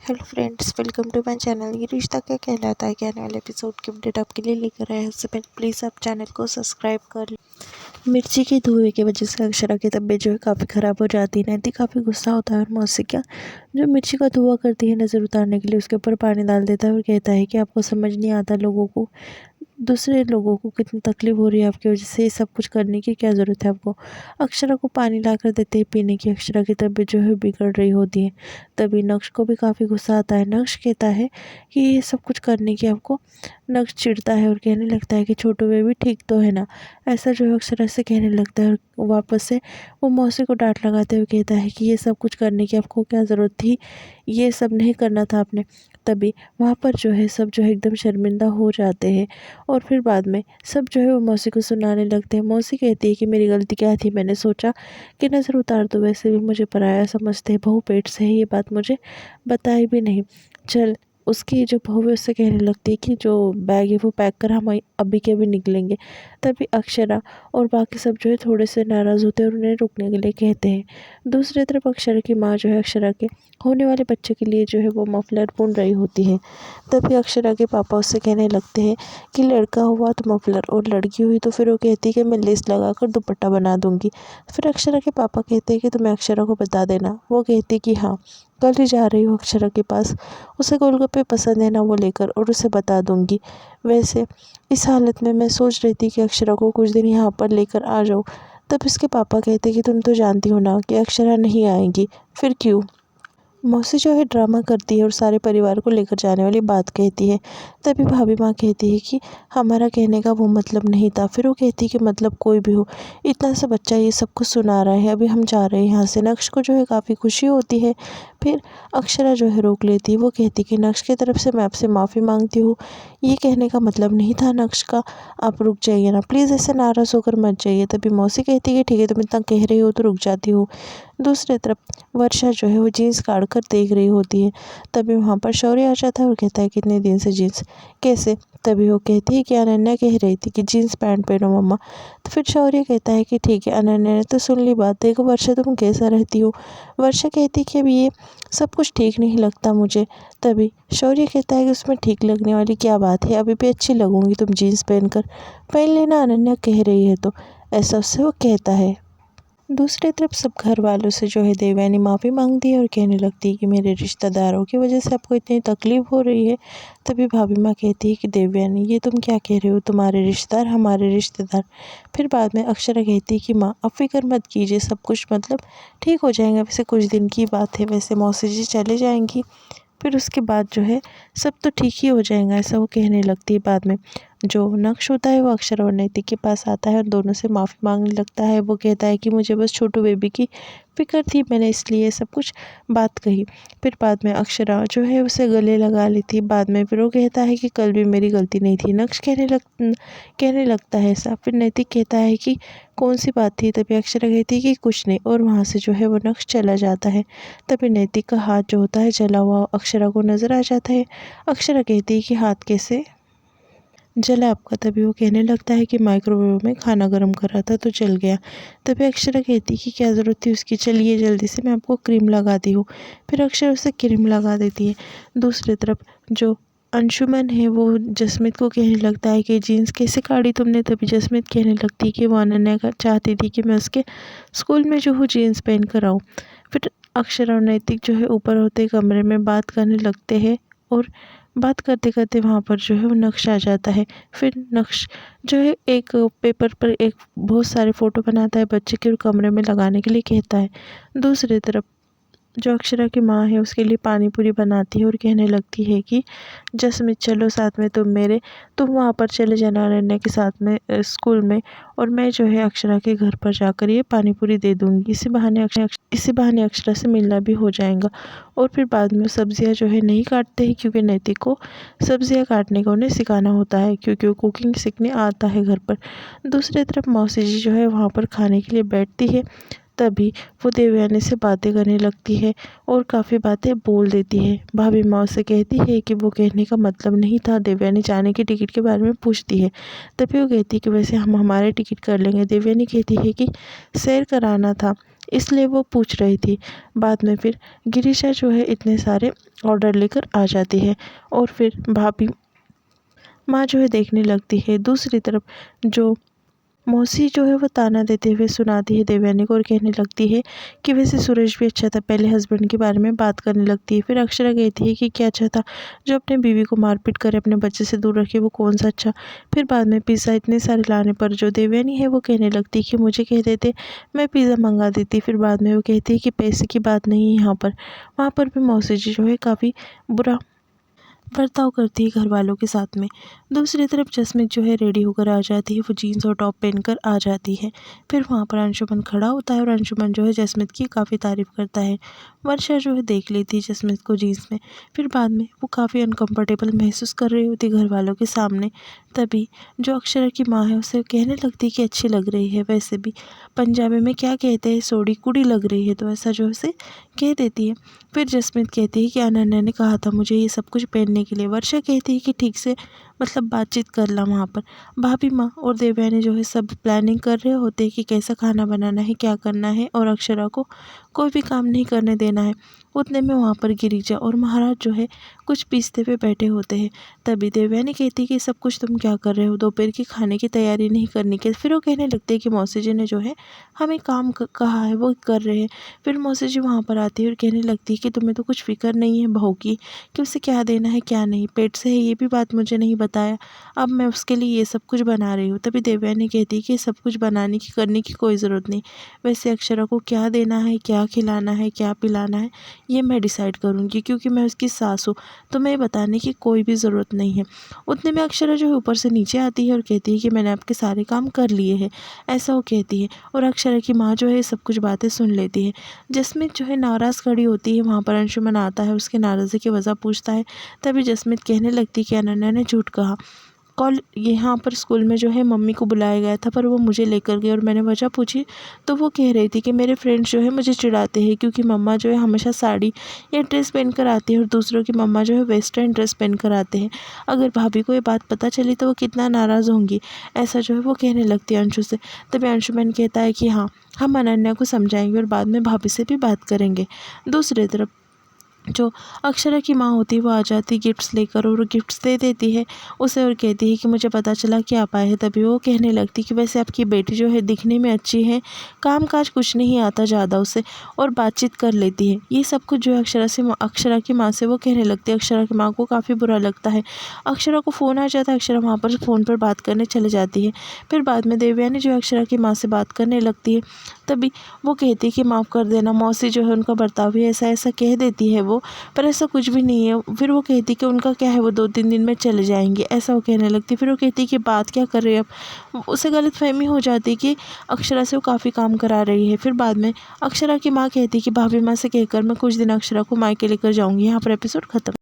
Hello friends, welcome to my channel. ये रिश्ता क्या कहलाता है के आने वाले एपिसोड की अपडेट आपके लिए लेकर आए हैं। उससे पहले प्लीज़ आप चैनल को सब्सक्राइब कर लें। मिर्ची के धुएं की वजह से अक्षरा की तबीयत जो है काफ़ी ख़राब हो जाती है। नैतिक काफ़ी गुस्सा होता है और मौसी क्या जो मिर्ची का धुआं करती है नज़र उतारने के लिए उसके ऊपर पानी डाल देता है और कहता है कि आपको समझ नहीं आता लोगों को दूसरे लोगों को कितनी तकलीफ़ हो रही है आपकी वजह से, ये सब कुछ करने की क्या ज़रूरत है आपको। अक्षरा को पानी लाकर देते हैं पीने की। अक्षरा की तबीयत जो है बिगड़ रही होती है। तभी नक्श को भी काफ़ी गुस्सा आता है। नक्श कहता है कि ये सब कुछ करने की आपको। नक्श चिढ़ता है और कहने लगता है कि छोटू बेबी ठीक तो है ना। ऐसा जो है अक्षरा से कहने लगता है और वापस से वो मौसी को डांट लगाते हुए कहता है कि ये सब कुछ करने की आपको क्या ज़रूरत थी, ये सब नहीं करना था आपने। तभी वहाँ पर जो है सब जो है एकदम शर्मिंदा हो जाते हैं और फिर बाद में सब जो है वो मौसी को सुनाने लगते हैं। मौसी कहती है कि मेरी गलती क्या थी, मैंने सोचा कि नज़र उतार दो, वैसे भी मुझे पराया समझते हैं, बहू पेट से है, ये बात मुझे बताई भी नहीं। चल, उसकी जो बहू है उससे कहने लगती है कि जो बैग है वो पैक कर, हम अभी के अभी निकलेंगे। तभी अक्षरा और बाकी सब जो है थोड़े से नाराज़ होते हैं और उन्हें रुकने के लिए कहते हैं। दूसरी तरफ अक्षरा की माँ जो है अक्षरा के होने वाले बच्चे के लिए जो है वो मफलर बुन रही होती है। तभी अक्षरा के पापा उससे कहने लगते हैं कि लड़का हुआ तो मफलर और लड़की हुई तो फिर वो कहती है कि मैं लेस लगाकर दुपट्टा बना दूंगी। फिर अक्षरा के पापा कहते हैं कि तुम्हें अक्षरा को बता देना। वो कहती है कि हाँ, कल ही जा रही हूँ अक्षरा के पास, उसे गोलगप्पे पसंद है ना वो लेकर, और उसे बता दूंगी। वैसे इस हालत में मैं सोच रही थी कि अक्षरा को कुछ दिन यहाँ पर लेकर आ जाऊँ। तब इसके पापा कहते कि तुम तो जानती हो ना कि अक्षरा नहीं आएगी, फिर क्यों। मौसी जो है ड्रामा करती है और सारे परिवार को लेकर जाने वाली बात कहती है। तभी भाभी माँ कहती है कि हमारा कहने का वो मतलब नहीं था। फिर वो कहती है कि मतलब कोई भी हो, इतना सा बच्चा ये सब कुछ सुना रहा है, अभी हम जा रहे हैं यहाँ से। नक्श को जो है काफ़ी खुशी होती है। फिर अक्षरा जो है रोक लेती है। वो कहती कि नक्श की तरफ से मैं आपसे माफ़ी मांगती हूँ, ये कहने का मतलब नहीं था नक्श का, आप रुक जाइए ना प्लीज़, ऐसे नाराज़ होकर मत जाइए। तभी मौसी कहती है कि ठीक है, तुम इतना कह रही हो तो रुक जाती हो। दूसरी तरफ वर्षा जो है वो जीन्स काट कर देख रही होती है। तभी वहाँ पर शौर्य आ जाता है और कहता है कितने दिन से जीन्स कैसे। तभी वो कहती है कि अनन्या कह रही थी कि जीन्स पैंट पहनो मम्मा। तो फिर शौर्य कहता है कि ठीक है, अनन्या ने तो सुन ली बात, देखो वर्षा तुम कैसा रहती हो। वर्षा कहती है कि अभी ये सब कुछ ठीक नहीं लगता मुझे। तभी शौर्य कहता है कि उसमें ठीक लगने वाली क्या बात है, अभी भी अच्छी लगूंगी तुम जीन्स पहनकर, पहन लेना अनन्या कह रही है तो। ऐसा उससे वो कहता है। दूसरी तरफ सब घर वालों से जो है देवयानी माफ़ी मांगती है और कहने लगती है कि मेरे रिश्तेदारों की वजह से आपको इतनी तकलीफ़ हो रही है। तभी भाभी माँ कहती है कि देवयानी ये तुम क्या कह रहे हो, तुम्हारे रिश्तेदार हमारे रिश्तेदार। फिर बाद में अक्षरा कहती है कि माँ अब फिक्र मत कीजिए, सब कुछ मतलब ठीक हो जाएगा, वैसे कुछ दिन की बात है, वैसे मौसी जी चले जाएंगी, फिर उसके बाद जो है सब तो ठीक ही हो जाएगा, ऐसा वो कहने लगती है। बाद में जो नक्श होता है वो अक्षरा और नैतिक के पास आता है और दोनों से माफ़ी मांगने लगता है। वो कहता है कि मुझे बस छोटू बेबी की फ़िक्र थी, मैंने इसलिए सब कुछ बात कही। फिर बाद में अक्षरा जो है उसे गले लगा लेती है। बाद में फिर वो कहता है कि कल भी मेरी गलती नहीं थी। नक्श कहने लगता है ऐसा। फिर नैतिक कहता है कि कौन सी बात थी। तभी अक्षरा कहती है कि कुछ नहीं, और वहाँ से जो है वो नक्श चला जाता है। तभी नैतिक का हाथ जो होता है जला हुआ अक्षरा को नज़र आ जाता है। अक्षरा कहती है कि हाथ कैसे जला आपका। तभी वो कहने लगता है कि माइक्रोवेव में खाना गर्म कर रहा था तो जल गया। तभी अक्षरा कहती है कि क्या ज़रूरत थी उसकी, चलिए जल्दी से मैं आपको क्रीम लगाती हूँ। फिर अक्षरा उसे क्रीम लगा देती है। दूसरी तरफ जो अंशुमन है वो जसमीत को कहने लगता है कि जीन्स कैसे काटी तुमने। तभी जसमीत कहने लगती है कि वो अनन्या का चाहती थी कि मैं उसके स्कूल में जो हूँ जीन्स पहन कर आऊँ। फिर अक्षरा और नैतिक जो है ऊपर होते कमरे में बात करने लगते हैं और बात करते करते वहाँ पर जो है वो नक्श आ जाता है। फिर नक्श जो है एक पेपर पर एक बहुत सारे फ़ोटो बनाता है बच्चे के और कमरे में लगाने के लिए कहता है। दूसरी तरफ जो अक्षरा की माँ है उसके लिए पानी पूरी बनाती है और कहने लगती है कि जसमीत चलो साथ में, तुम वहाँ पर चले जाना अनन्या के साथ में स्कूल में, और मैं जो है अक्षरा के घर पर जाकर ये पानी पूरी दे दूँगी। इसी बहाने अक्षरा से मिलना भी हो जाएगा। और फिर बाद में सब्जियाँ जो है नहीं काटते हैं क्योंकि नैतिक को सब्जियाँ काटने का उन्हें सिखाना होता है, क्योंकि वो कुकिंग सीखने आता है घर पर। दूसरी तरफ मौसी जी जो है वहाँ पर खाने के लिए बैठती है। तभी वो देवयानी से बातें करने लगती है और काफ़ी बातें बोल देती है। भाभी माँ से कहती है कि वो कहने का मतलब नहीं था। देवयानी जाने की टिकट के बारे में पूछती है। तभी वो कहती है कि वैसे हम हमारे टिकट कर लेंगे। देवयानी कहती है कि सैर कराना था, इसलिए वो पूछ रही थी। बाद में फिर गिरिशा जो है इतने सारे ऑर्डर लेकर आ जाती है और फिर भाभी माँ जो है देखने लगती है। दूसरी तरफ जो मौसी जो है वो ताना देते हुए सुनाती है देवयानी को और कहने लगती है कि वैसे सूरज भी अच्छा था। पहले हस्बैंड के बारे में बात करने लगती है। फिर अक्षरा कहती है कि क्या अच्छा था, जो अपने बीवी को मारपीट करे, अपने बच्चे से दूर रखे, वो कौन सा अच्छा। फिर बाद में पिज़्ज़ा इतने सारे लाने पर जो देवयानी है वो कहने लगती है कि मुझे कह देते, मैं पिज़्ज़ा मंगा देती। फिर बाद में वो कहती है कि पैसे की बात नहीं है यहाँ पर। वहाँ पर भी मौसी जी जो है काफ़ी बुरा बर्ताव करती है घर वालों के साथ में। दूसरी तरफ जसमीत जो है रेडी होकर आ जाती है। वो जीन्स और टॉप पहनकर आ जाती है। फिर वहाँ पर अंशुमन खड़ा होता है और अंशुमन जो है जसमीत की काफ़ी तारीफ़ करता है। वर्षा जो है देख लेती है जसमीत को जीन्स में। फिर बाद में वो काफ़ी अनकम्फर्टेबल महसूस कर रही होती घर वालों के सामने। तभी जो अक्षरा की माँ है उसे कहने लगती है कि अच्छी लग रही है। वैसे भी पंजाबी में क्या कहते हैं, सोड़ी कुड़ी लग रही है, तो ऐसा जो है उसे कह देती है। फिर जसमीत कहती है कि अनन्या ने कहा था मुझे ये सब कुछ पहनने के लिए। वर्षा कहती है कि ठीक से मतलब बातचीत कर ला वहाँ पर। भाभी माँ और देवयानी जो है सब प्लानिंग कर रहे होते हैं कि कैसा खाना बनाना है, क्या करना है और अक्षरा को कोई भी काम नहीं करने देना है। उतने में वहाँ पर गिरिजा और महाराज जो है कुछ पीसते हुए बैठे होते हैं। तभी देवयानी कहती है कि सब कुछ तुम क्या कर रहे हो, दोपहर की खाने की तैयारी नहीं करनी क्या। फिर वो कहने लगते हैं कि मौसी जी ने जो है हमें काम कहा है वो कर रहे हैं। फिर मौसी जी वहाँ पर आती है और कहने लगती है कि तुम्हें तो कुछ फिक्र नहीं है बहू की कि उसे क्या देना है क्या नहीं, पेट से है ये भी बात मुझे नहीं बताया, अब मैं उसके लिए ये सब कुछ बना रही हूँ। तभी देवयानी कहती है कि सब कुछ बनाने की करने की कोई ज़रूरत नहीं, वैसे अक्षरा को क्या देना है, क्या खिलाना है, क्या पिलाना है, ये मैं डिसाइड करूँगी क्योंकि मैं उसकी सास हूँ, तो मैं बताने की कोई भी ज़रूरत नहीं है। उतने में अक्षरा जो है ऊपर से नीचे आती है और कहती है कि मैंने आपके सारे काम कर लिए हैं, ऐसा वो कहती है। और अक्षरा की माँ जो है सब कुछ बातें सुन लेती है। जसमीत जो है नाराज़ खड़ी होती है। वहाँ पर अंशुमन आता है, उसके नाराज़गी की वजह पूछता है। तभी जसमीत कहने लगती है कि अनन्या ने झूठ कहा, कल यहाँ पर स्कूल में जो है मम्मी को बुलाया गया था पर वो मुझे लेकर गए और मैंने वजह पूछी तो वो कह रही थी कि मेरे फ्रेंड्स जो है मुझे चिढ़ाते हैं क्योंकि मम्मा जो है हमेशा साड़ी या ड्रेस पहन कर आती है और दूसरों की मम्मा जो है वेस्टर्न ड्रेस पहन कर आते हैं। अगर भाभी को ये बात पता चली तो वो कितना नाराज़ होंगी, ऐसा जो है वो कहने लगती है अंशु से। तभी अंशुमन कहता है कि हाँ, हम अनन्या को समझाएंगे और बाद में भाभी से भी बात करेंगे। दूसरी तरफ जो अक्षरा की माँ होती है वो आ जाती गिफ्ट्स लेकर और गिफ्ट्स दे देती है उसे और कहती है कि मुझे पता चला कि आप आए हैं। तभी वो कहने लगती कि वैसे आपकी बेटी जो है दिखने में अच्छी है, काम काज कुछ नहीं आता ज़्यादा उसे, और बातचीत कर लेती है। ये सब कुछ जो है अक्षरा की माँ से वो कहने लगती है। अक्षरा की माँ को काफ़ी बुरा लगता है। अक्षरा को फ़ोन आ जाता है, अक्षरा वहाँ पर फ़ोन पर बात करने चले जाती है। फिर बाद में देवयानी जो है अक्षरा की माँ से बात करने लगती है। तभी वो कहती है कि माफ़ कर देना मौसी, जो है उनका बर्ताव ही ऐसा ऐसा कह देती है वो, पर ऐसा कुछ भी नहीं है। फिर वो कहती कि उनका क्या है, वो 2-3 दिन में चले जाएंगे, ऐसा वो कहने लगती। फिर वो कहती कि बात क्या कर रही है अब, उसे गलतफहमी हो जाती कि अक्षरा से वो काफ़ी काम करा रही है। फिर बाद में अक्षरा की माँ कहती कि भाभी माँ से कहकर मैं कुछ दिन अक्षरा को मायके लेकर जाऊँगी। यहाँ पर एपिसोड खत्म।